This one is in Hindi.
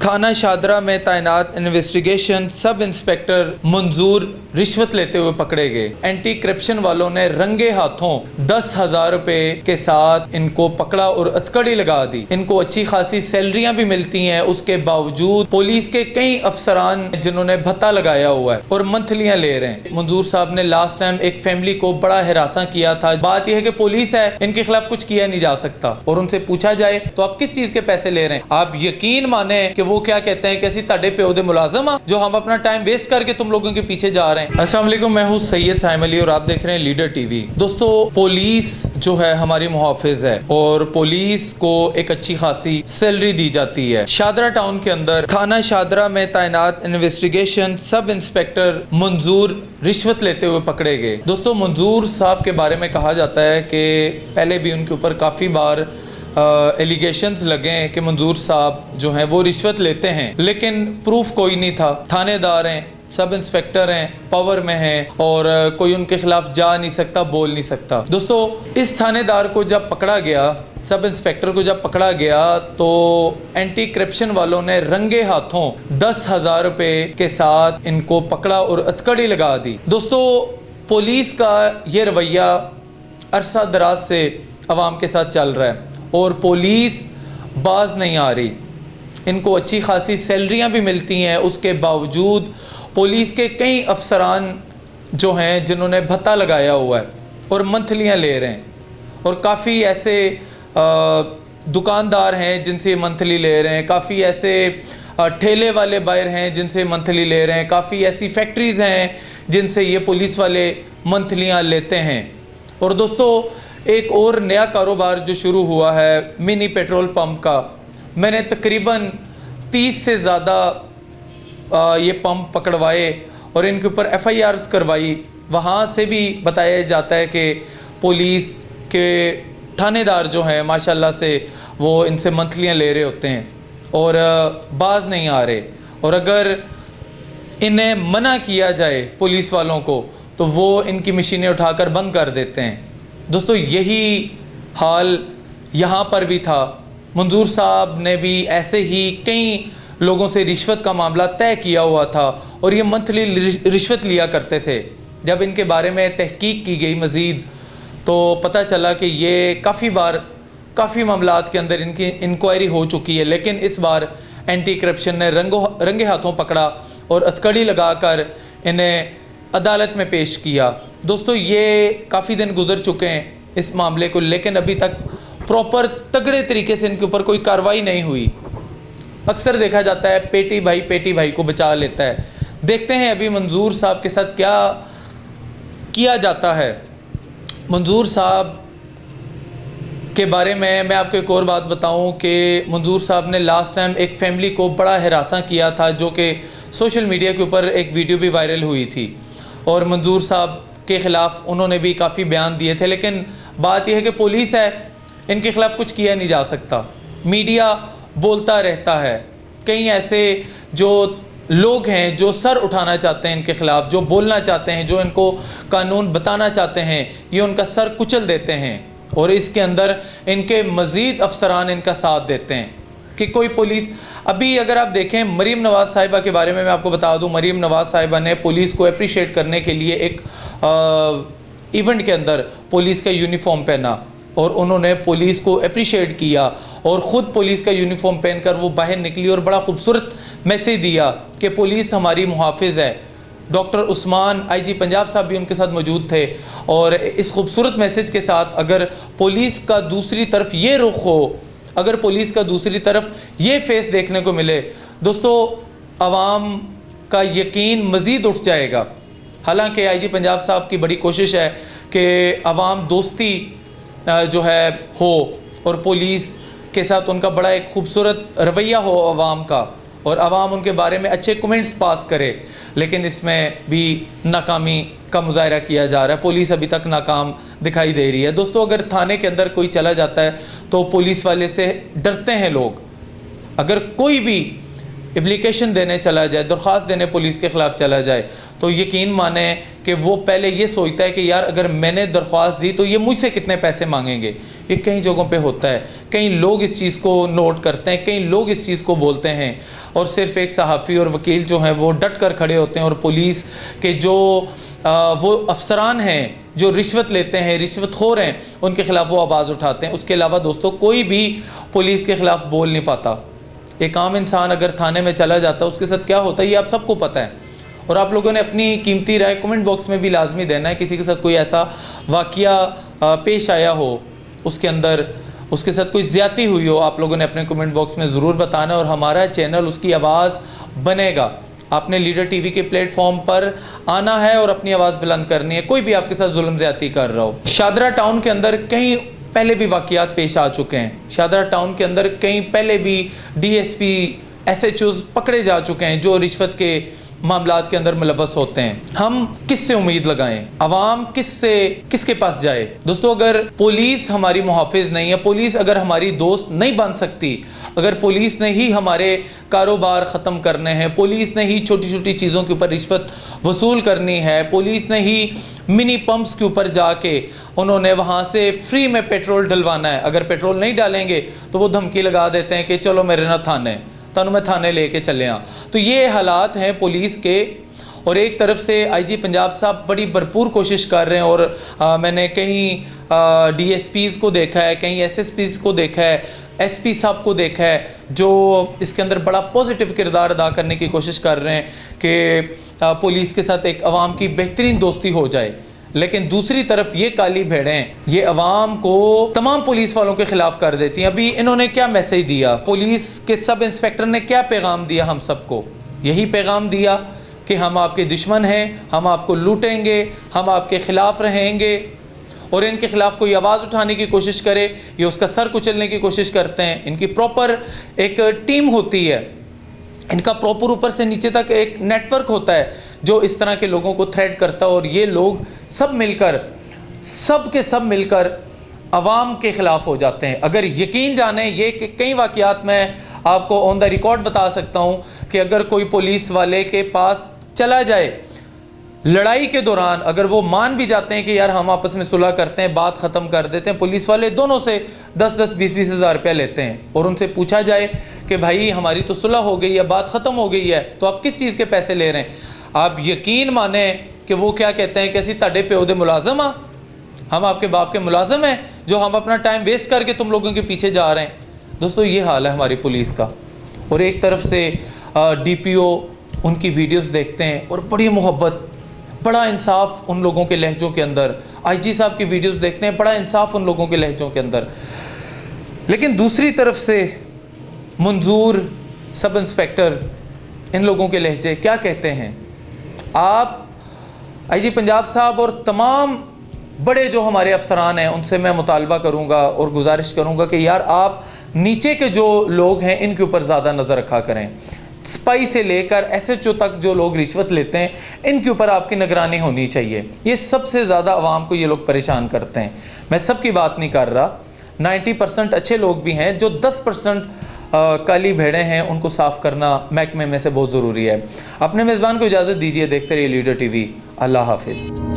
थाना शादरा में तैनात इन्वेस्टिगेशन सब इंस्पेक्टर मंजूर रिश्वत लेते हुए पकड़े गए। एंटी करप्शन वालों ने रंगे हाथों 10,000 रुपए के साथ इनको पकड़ा और हथकड़ी लगा दी। इनको अच्छी खासी सैलरियां भी मिलती हैं, उसके बावजूद पुलिस के कई अफसरान जिन्होंने भत्ता लगाया हुआ है और मंथलियां ले रहे हैं। मंजूर साहब ने लास्ट टाइम एक फैमिली को बड़ा हिरासा किया था। बात यह है कि पुलिस है, इनके खिलाफ कुछ किया नहीं जा सकता और उनसे पूछा जाए तो आप किस चीज के पैसे ले रहे हैं। आप यकीन माने कि वो क्या कहते हैं कि ऐसी ताड़े पे ओदे मुलाजिम जो हम अपना टाइम वेस्ट करके तुम लोगों के पीछे जा रहे हैं। अस्सलाम वालेकुम, मैं हूँ सैयद साइम अली और आप देख रहे हैं लीडर टीवी। दोस्तों, पुलिस जो है हमारी मुहाफिज है और पुलिस को एक अच्छी खासी सैलरी दी जाती है। शादरा टाउन के अंदर थाना शादरा में तैनात इन्वेस्टिगेशन सब इंस्पेक्टर मंजूर रिश्वत लेते हुए पकड़े गए। दोस्तों, मंजूर साहब के बारे में कहा जाता है कि पहले भी उनके ऊपर काफ़ी बार एलिगेशंस लगे हैं कि मंजूर साहब जो हैं वो रिश्वत लेते हैं, लेकिन प्रूफ कोई नहीं था। थानेदार हैं, सब इंस्पेक्टर हैं, पावर में हैं और कोई उनके खिलाफ जा नहीं सकता, बोल नहीं सकता। दोस्तों, इस थानेदार को जब पकड़ा गया, सब इंस्पेक्टर को जब पकड़ा गया तो एंटी करप्शन वालों ने रंगे हाथों 10,000 रुपए के साथ इनको पकड़ा और हथकड़ी लगा दी। दोस्तों, पुलिस का ये रवैया अरसा दराज से अवाम के साथ चल रहा है और पुलिस बाज नहीं आ रही। इनको अच्छी खासी सैलरियां भी मिलती हैं, उसके बावजूद पुलिस के कई अफसरान जो हैं जिन्होंने भत्ता लगाया हुआ है और मंथलियां ले रहे हैं और काफ़ी ऐसे दुकानदार हैं जिनसे मंथली ले रहे हैं, काफ़ी ऐसे ठेले वाले बायर हैं जिनसे मंथली ले रहे हैं, काफ़ी ऐसी फैक्ट्रीज़ हैं जिनसे ये पुलिस वाले मंथलियां लेते हैं। और दोस्तों, एक और नया कारोबार जो शुरू हुआ है मिनी पेट्रोल पंप का। मैंने तकरीबन 30 से ज़्यादा ये पंप पकड़वाए और इनके ऊपर FIRs करवाई। वहाँ से भी बताया जाता है कि पुलिस के थानेदार जो हैं माशाल्लाह से वो इनसे मंथलियाँ ले रहे होते हैं और बाज नहीं आ रहे, और अगर इन्हें मना किया जाए पुलिस वालों को तो वो इनकी मशीनें उठाकर बंद कर देते हैं। दोस्तों, यही हाल यहाँ पर भी था। मंजूर साहब ने भी ऐसे ही कई लोगों से रिश्वत का मामला तय किया हुआ था और ये मंथली रिश्वत लिया करते थे। जब इनके बारे में तहकीक की गई मज़ीद तो पता चला कि ये काफ़ी मामलात के अंदर इनकी इंक्वायरी हो चुकी है, लेकिन इस बार एंटी करप्शन ने रंगे हाथों पकड़ा और हथकड़ी लगाकर इन्हें अदालत में पेश किया। दोस्तों, ये काफ़ी दिन गुजर चुके हैं इस मामले को, लेकिन अभी तक प्रॉपर तगड़े तरीके से इनके ऊपर कोई कार्रवाई नहीं हुई। अक्सर देखा जाता है पेटी भाई को बचा लेता है। देखते हैं अभी मंजूर साहब के साथ क्या किया जाता है। मंजूर साहब के बारे में मैं आपको एक और बात बताऊं कि मंजूर साहब ने लास्ट टाइम एक फैमिली को बड़ा हिरासा किया था, जो कि सोशल मीडिया के ऊपर एक वीडियो भी वायरल हुई थी और मंजूर साहब के ख़िलाफ़ उन्होंने भी काफ़ी बयान दिए थे। लेकिन बात यह है कि पुलिस है, इनके ख़िलाफ़ कुछ किया नहीं जा सकता। मीडिया बोलता रहता है, कई ऐसे जो लोग हैं जो सर उठाना चाहते हैं इनके ख़िलाफ़, जो बोलना चाहते हैं, जो इनको कानून बताना चाहते हैं, ये उनका सर कुचल देते हैं और इसके अंदर इनके मज़ीद अफसरान इनका साथ देते हैं कि कोई पुलिस। अभी अगर आप देखें मरीम नवाज़ साहिबा के बारे में मैं आपको बता दूं, मरीम नवाज़ साहिबा ने पुलिस को अप्रिशिएट करने के लिए एक इवेंट के अंदर पुलिस का यूनिफॉर्म पहना और उन्होंने पुलिस को अप्रिशिएट किया और ख़ुद पुलिस का यूनिफॉर्म पहनकर वो बाहर निकली और बड़ा खूबसूरत मैसेज दिया कि पुलिस हमारी मुहाफिज है। डॉक्टर उस्मान IG पंजाब साहब भी उनके साथ मौजूद थे और इस खूबसूरत मैसेज के साथ अगर पुलिस का दूसरी तरफ ये रुख हो, अगर पुलिस का दूसरी तरफ ये फेस देखने को मिले, दोस्तों आवाम का यकीन मज़ीद उठ जाएगा। हालांकि IG पंजाब साहब की बड़ी कोशिश है कि आवाम दोस्ती जो है हो और पुलिस के साथ उनका बड़ा एक खूबसूरत रवैया हो आवाम का और आवाम उनके बारे में अच्छे कमेंट्स पास करे, लेकिन इसमें भी नाकामी का मुजाहरा किया जा रहा है। पुलिस अभी तक नाकाम दिखाई दे रही है। दोस्तों, अगर थाने के अंदर कोई चला जाता है तो पुलिस वाले से डरते हैं लोग। अगर कोई भी एप्लीकेशन देने चला जाए, दरख्वास्त देने पुलिस के ख़िलाफ़ चला जाए तो यकीन माने कि वो पहले ये सोचता है कि यार अगर मैंने दरख्वास्त दी तो ये मुझसे कितने पैसे मांगेंगे। ये कई जगहों पे होता है, कई लोग इस चीज़ को नोट करते हैं, कई लोग इस चीज़ को बोलते हैं और सिर्फ एक सहाफ़ी और वकील जो हैं वो डट कर खड़े होते हैं और पुलिस के जो वो अफसरान हैं जो रिश्वत लेते हैं, रिश्वतखोर हैं, उनके ख़िलाफ़ वो आवाज़ उठाते हैं। उसके अलावा दोस्तों कोई भी पुलिस के ख़िलाफ़ बोल नहीं पाता। एक आम इंसान अगर थाने में चला जाता है उसके साथ क्या होता है ये आप सबको पता है। और आप लोगों ने अपनी कीमती राय कमेंट बॉक्स में भी लाजमी देना है। किसी के साथ कोई ऐसा वाक़या पेश आया हो, उसके अंदर उसके साथ कोई ज़्यादती हुई हो, आप लोगों ने अपने कमेंट बॉक्स में ज़रूर बताना और हमारा चैनल उसकी आवाज़ बनेगा। आपने लीडर टीवी के प्लेटफॉर्म पर आना है और अपनी आवाज़ बुलंद करनी है, कोई भी आपके साथ जुल्म ज़्यादती कर रहा हो। शादरा टाउन के अंदर कहीं पहले भी वाक़यात पेश आ चुके हैं। शादरा टाउन के अंदर कहीं पहले भी DSP SHOs पकड़े जा चुके हैं जो रिश्वत के मामलात के अंदर मुलव्वस होते हैं। हम किससे उम्मीद लगाएं? अवाम किसके पास जाए? दोस्तों अगर पुलिस हमारी मुहाफिज नहीं है, पुलिस अगर हमारी दोस्त नहीं बन सकती, अगर पुलिस ने ही हमारे कारोबार ख़त्म करने हैं, पुलिस ने ही छोटी छोटी चीज़ों के ऊपर रिश्वत वसूल करनी है, पुलिस ने ही मिनी पंप्स के ऊपर जाके उन्होंने वहाँ से फ्री में पेट्रोल डलवाना है, अगर पेट्रोल नहीं डालेंगे तो वो धमकी लगा देते हैं कि चलो मेरे ना थाने तनु मैं थाने लेके चले आ। तो ये हालात हैं पुलिस के। और एक तरफ से IG पंजाब साहब बड़ी भरपूर कोशिश कर रहे हैं और मैंने कई DSPs को देखा है, कई SSPs को देखा है, SP साहब को देखा है जो इसके अंदर बड़ा पॉजिटिव किरदार अदा करने की कोशिश कर रहे हैं कि पुलिस के साथ एक अवाम की बेहतरीन दोस्ती हो जाए। लेकिन दूसरी तरफ ये काली भेड़ें ये अवाम को तमाम पुलिस वालों के खिलाफ कर देती हैं। अभी इन्होंने क्या मैसेज दिया, पुलिस के सब इंस्पेक्टर ने क्या पैगाम दिया हम सबको? यही पैगाम दिया कि हम आपके दुश्मन हैं, हम आपको लूटेंगे, हम आपके खिलाफ रहेंगे और इनके खिलाफ कोई आवाज़ उठाने की कोशिश करे ये उसका सर कुचलने की कोशिश करते हैं। इनकी प्रॉपर एक टीम होती है, इनका प्रॉपर ऊपर से नीचे तक एक नेटवर्क होता है जो इस तरह के लोगों को थ्रेट करता है और ये लोग सब मिलकर अवाम के ख़िलाफ़ हो जाते हैं। अगर यकीन जाने ये कि कई वाक़यात मैं आपको ऑन द रिकॉर्ड बता सकता हूँ कि अगर कोई पुलिस वाले के पास चला जाए लड़ाई के दौरान, अगर वो मान भी जाते हैं कि यार हम आपस में सुलह करते हैं, बात ख़त्म कर देते हैं, पुलिस वाले दोनों से 10-10, 20-20 हज़ार रुपया लेते हैं और उनसे पूछा जाए कि भाई हमारी तो सुलह हो गई है, बात ख़त्म हो गई है, तो आप किस चीज़ के पैसे ले रहे हैं? आप यकीन माने कि वो क्या कहते हैं कि असी ताड़े प्यो दे मुलाजम हाँ, हम आपके बाप के मुलाजम हैं जो हम अपना टाइम वेस्ट करके तुम लोगों के पीछे जा रहे हैं। दोस्तों ये हाल है हमारी पुलिस का। और एक तरफ से DPO उनकी वीडियोस देखते हैं और बड़ी मोहब्बत, बड़ा इंसाफ उन लोगों के लहजों के अंदर, IG साहब की वीडियोस देखते हैं, बड़ा इंसाफ उन लोगों के लहजों के अंदर। लेकिन दूसरी तरफ से मंजूर सब इंस्पेक्टर, इन लोगों के लहजे क्या कहते हैं? आप IG पंजाब साहब और तमाम बड़े जो हमारे अफसरान हैं उनसे मैं मुतालबा करूंगा और गुजारिश करूंगा कि यार आप नीचे के जो लोग हैं इनके ऊपर ज़्यादा नज़र रखा करें। स्पाई से लेकर SHO तक जो लोग रिश्वत लेते हैं इनके ऊपर आपकी निगरानी होनी चाहिए। ये सबसे ज़्यादा आवाम को ये लोग परेशान करते हैं। मैं सबकी बात नहीं कर रहा, 90% अच्छे लोग भी हैं, जो 10% काली भेड़ें हैं उनको साफ़ करना महकमे में से बहुत ज़रूरी है। अपने मेज़बान को इजाज़त दीजिए, देखते रहिए लीडर TV। अल्लाह हाफिज़।